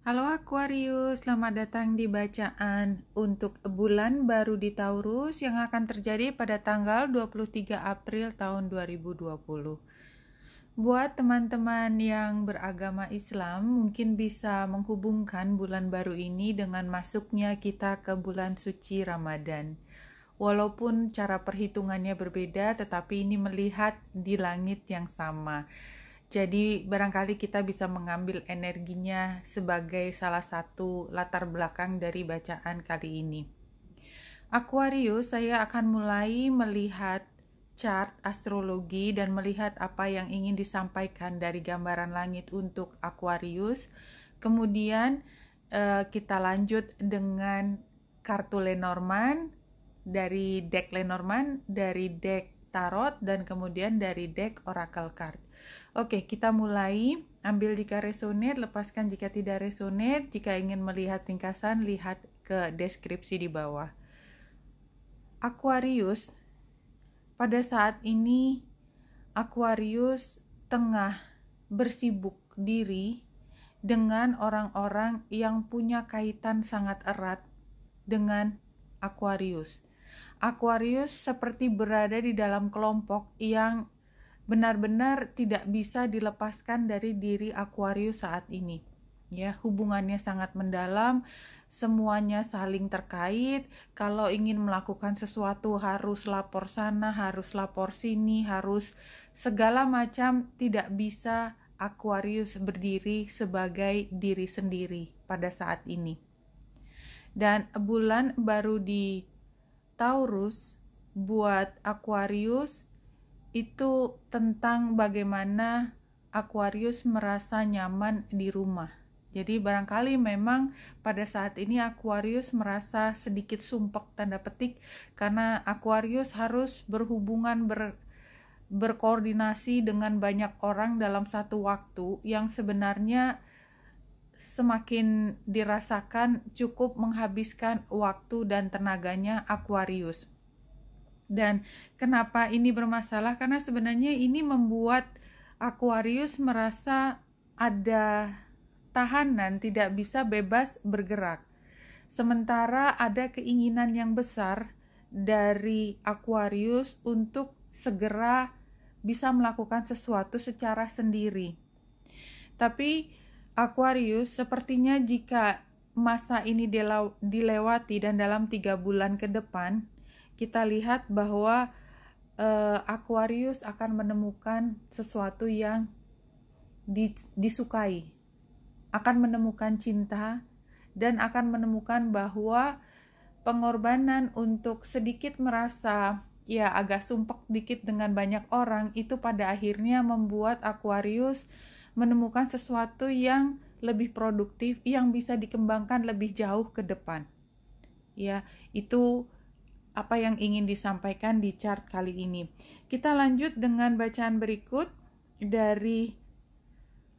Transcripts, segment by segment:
Halo Aquarius, selamat datang di bacaan untuk bulan baru di Taurus yang akan terjadi pada tanggal 23 April tahun 2020. Buat teman-teman yang beragama Islam, mungkin bisa menghubungkan bulan baru ini dengan masuknya kita ke bulan suci Ramadan. Walaupun cara perhitungannya berbeda, tetapi ini melihat di langit yang sama. Jadi barangkali kita bisa mengambil energinya sebagai salah satu latar belakang dari bacaan kali ini. Aquarius, saya akan mulai melihat chart astrologi dan melihat apa yang ingin disampaikan dari gambaran langit untuk Aquarius. Kemudian kita lanjut dengan kartu Lenormand, dari deck Lenormand, dari deck Tarot, dan kemudian dari deck Oracle Card. Oke, kita mulai. Ambil jika resonate, lepaskan jika tidak resonate. Jika ingin melihat ringkasan, lihat ke deskripsi di bawah. Aquarius, pada saat ini Aquarius tengah bersibuk diri dengan orang-orang yang punya kaitan sangat erat dengan Aquarius. Aquarius seperti berada di dalam kelompok yang benar-benar tidak bisa dilepaskan dari diri Aquarius saat ini. Ya, hubungannya sangat mendalam, semuanya saling terkait. Kalau ingin melakukan sesuatu harus lapor sana, harus lapor sini, harus segala macam, tidak bisa Aquarius berdiri sebagai diri sendiri pada saat ini. Dan bulan baru di Taurus buat Aquarius itu tentang bagaimana Aquarius merasa nyaman di rumah. Jadi barangkali memang pada saat ini Aquarius merasa sedikit sumpek tanda petik karena Aquarius harus berhubungan berkoordinasi dengan banyak orang dalam satu waktu yang sebenarnya semakin dirasakan cukup menghabiskan waktu dan tenaganya Aquarius. Dan kenapa ini bermasalah? Karena sebenarnya ini membuat Aquarius merasa ada tahanan, tidak bisa bebas bergerak. Sementara ada keinginan yang besar dari Aquarius untuk segera bisa melakukan sesuatu secara sendiri. Tapi Aquarius sepertinya jika masa ini dilewati dan dalam 3 bulan ke depan, kita lihat bahwa Aquarius akan menemukan sesuatu yang disukai, akan menemukan cinta, dan akan menemukan bahwa pengorbanan untuk sedikit merasa ya agak sumpek dikit dengan banyak orang itu pada akhirnya membuat Aquarius menemukan sesuatu yang lebih produktif yang bisa dikembangkan lebih jauh ke depan. Ya, itu apa yang ingin disampaikan di chart kali ini. Kita lanjut dengan bacaan berikut dari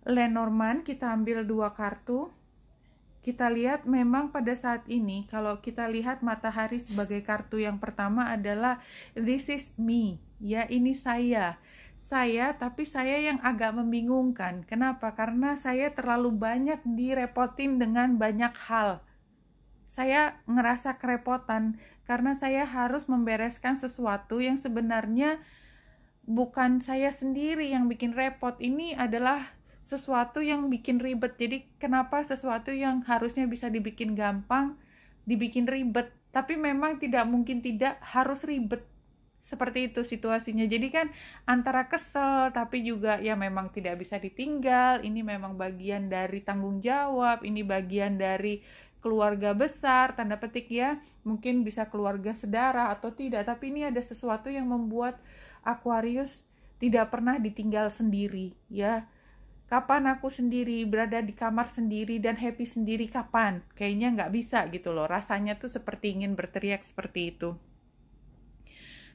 Lenormand. Kita ambil 2 kartu. Kita lihat memang pada saat ini kalau kita lihat matahari sebagai kartu yang pertama adalah this is me, ya ini saya, tapi saya yang agak membingungkan. Kenapa? Karena saya terlalu banyak direpotin dengan banyak hal. Saya ngerasa kerepotan karena saya harus membereskan sesuatu yang sebenarnya bukan saya sendiri yang bikin repot. Ini adalah sesuatu yang bikin ribet. Jadi kenapa sesuatu yang harusnya bisa dibikin gampang dibikin ribet? Tapi memang tidak mungkin tidak harus ribet. Seperti itu situasinya. Jadi kan antara kesel tapi juga ya memang tidak bisa ditinggal. Ini memang bagian dari tanggung jawab, ini bagian dari keluarga besar, tanda petik ya. Mungkin bisa keluarga sedara atau tidak, tapi ini ada sesuatu yang membuat Aquarius tidak pernah ditinggal sendiri ya. Kapan aku sendiri, berada di kamar sendiri dan happy sendiri, kapan? Kayaknya nggak bisa gitu loh. Rasanya tuh seperti ingin berteriak seperti itu.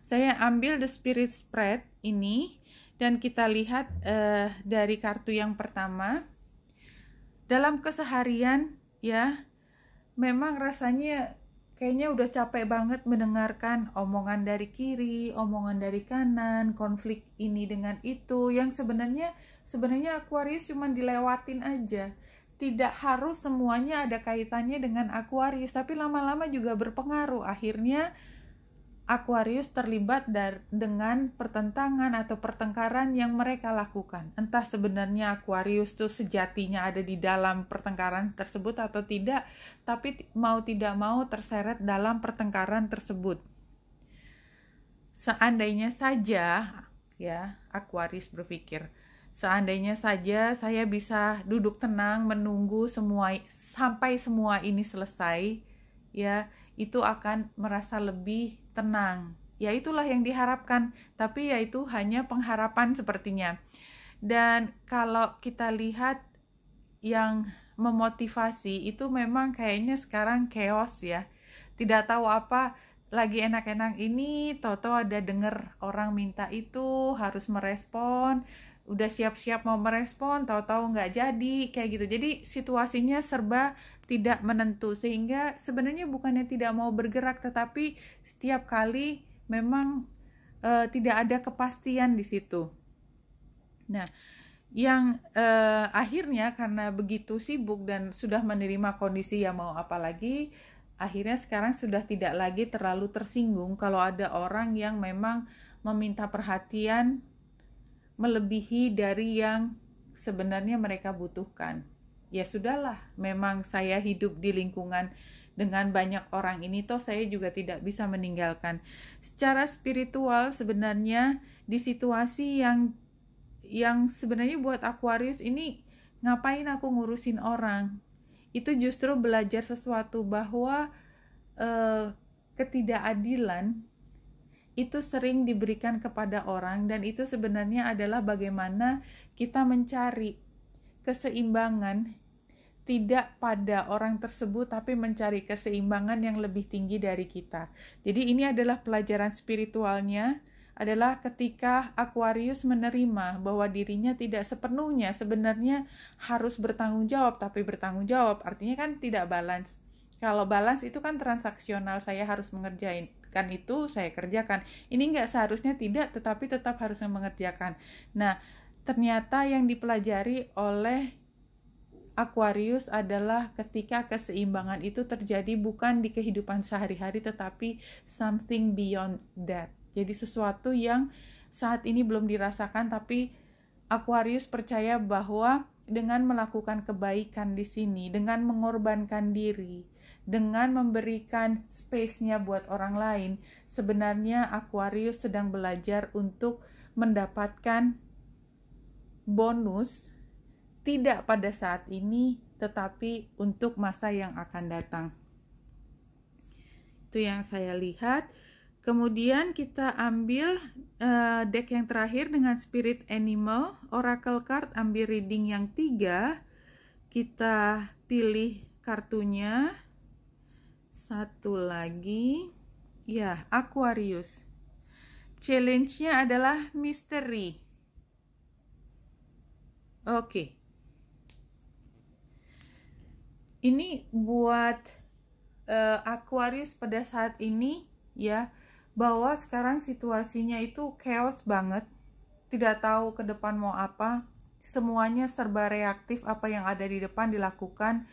Saya ambil The Spirit Spread ini dan kita lihat dari kartu yang pertama. Dalam keseharian ya, memang rasanya kayaknya udah capek banget mendengarkan omongan dari kiri, omongan dari kanan, konflik ini dengan itu yang sebenarnya Aquarius cuma dilewatin aja. tidak harus semuanya ada kaitannya dengan Aquarius, tapi lama-lama juga berpengaruh. Akhirnya Aquarius terlibat dengan pertentangan atau pertengkaran yang mereka lakukan. Entah sebenarnya Aquarius tuh sejatinya ada di dalam pertengkaran tersebut atau tidak, tapi mau tidak mau terseret dalam pertengkaran tersebut. Seandainya saja, ya, Aquarius berpikir, seandainya saja saya bisa duduk tenang menunggu sampai semua ini selesai, ya, itu akan merasa lebih tenang. Ya itulah yang diharapkan, tapi ya itu hanya pengharapan sepertinya. Dan kalau kita lihat yang memotivasi itu memang kayaknya sekarang chaos ya. Tidak tahu apa, lagi enak-enak ini, tahu-tahu ada denger orang minta itu, harus merespon, udah siap-siap mau merespon, tahu-tahu nggak jadi, kayak gitu. Jadi situasinya serba tidak menentu, sehingga sebenarnya bukannya tidak mau bergerak, tetapi setiap kali memang tidak ada kepastian di situ. Nah, yang akhirnya karena begitu sibuk dan sudah menerima kondisi yang mau apa lagi, akhirnya sekarang sudah tidak lagi terlalu tersinggung kalau ada orang yang memang meminta perhatian melebihi dari yang sebenarnya mereka butuhkan. Ya sudahlah, memang saya hidup di lingkungan dengan banyak orang ini, toh saya juga tidak bisa meninggalkan. Secara spiritual sebenarnya di situasi yang sebenarnya buat Aquarius ini, ngapain aku ngurusin orang? Itu justru belajar sesuatu bahwa ketidakadilan itu sering diberikan kepada orang, dan itu sebenarnya adalah bagaimana kita mencari keseimbangan tidak pada orang tersebut, tapi mencari keseimbangan yang lebih tinggi dari kita. Jadi ini adalah pelajaran spiritualnya, adalah ketika Aquarius menerima bahwa dirinya tidak sepenuhnya sebenarnya harus bertanggung jawab, tapi bertanggung jawab artinya kan tidak balance. Kalau balance itu kan transaksional, saya harus mengerjain kan itu saya kerjakan. Ini nggak seharusnya tidak, tetapi tetap harus mengerjakan. Nah, ternyata yang dipelajari oleh Aquarius adalah ketika keseimbangan itu terjadi bukan di kehidupan sehari-hari, tetapi something beyond that. Jadi sesuatu yang saat ini belum dirasakan, tapi Aquarius percaya bahwa dengan melakukan kebaikan di sini, dengan mengorbankan diri, dengan memberikan space-nya buat orang lain, sebenarnya Aquarius sedang belajar untuk mendapatkan bonus, tidak pada saat ini, tetapi untuk masa yang akan datang. Itu yang saya lihat. Kemudian kita ambil deck yang terakhir dengan Spirit Animal, Oracle Card, ambil reading yang 3. Kita pilih kartunya. Satu lagi. Ya, Aquarius. Challenge-nya adalah misteri. Oke. Ini buat Aquarius pada saat ini ya, bahwa sekarang situasinya itu chaos banget, tidak tahu ke depan mau apa, semuanya serba reaktif, apa yang ada di depan dilakukan,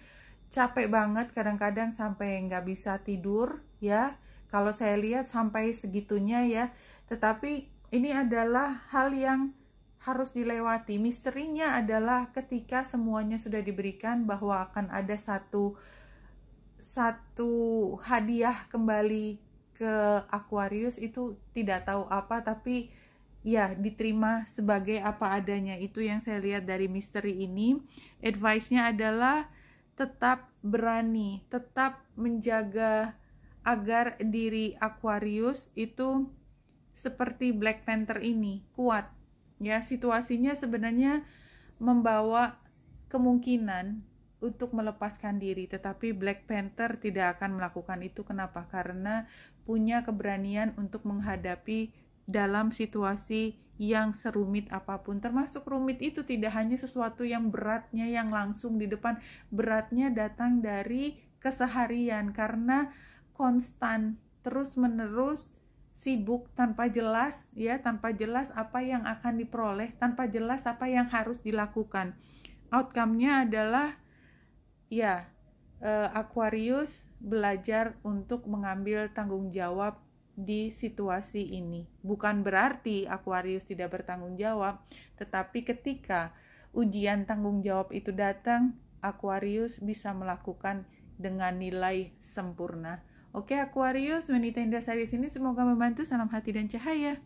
capek banget, kadang-kadang sampai nggak bisa tidur ya, kalau saya lihat sampai segitunya ya. Tetapi ini adalah hal yang harus dilewati. Misterinya adalah ketika semuanya sudah diberikan, bahwa akan ada satu hadiah kembali ke Aquarius, itu tidak tahu apa, tapi ya diterima sebagai apa adanya. Itu yang saya lihat dari misteri ini. Advice-nya adalah tetap berani, tetap menjaga agar diri Aquarius itu seperti Black Panther ini kuat. Ya, situasinya sebenarnya membawa kemungkinan untuk melepaskan diri, tetapi Black Panther tidak akan melakukan itu. Kenapa? Karena punya keberanian untuk menghadapi dalam situasi yang serumit apapun. Termasuk rumit itu tidak hanya sesuatu yang beratnya yang langsung di depan, beratnya datang dari keseharian, karena konstan terus-menerus sibuk tanpa jelas ya, tanpa jelas apa yang akan diperoleh, tanpa jelas apa yang harus dilakukan. Outcome-nya adalah ya, Aquarius belajar untuk mengambil tanggung jawab di situasi ini. Bukan berarti Aquarius tidak bertanggung jawab, tetapi ketika ujian tanggung jawab itu datang, Aquarius bisa melakukan dengan nilai sempurna. Oke Aquarius, wanita yang dasar di sini semoga membantu. Salam hati dan cahaya.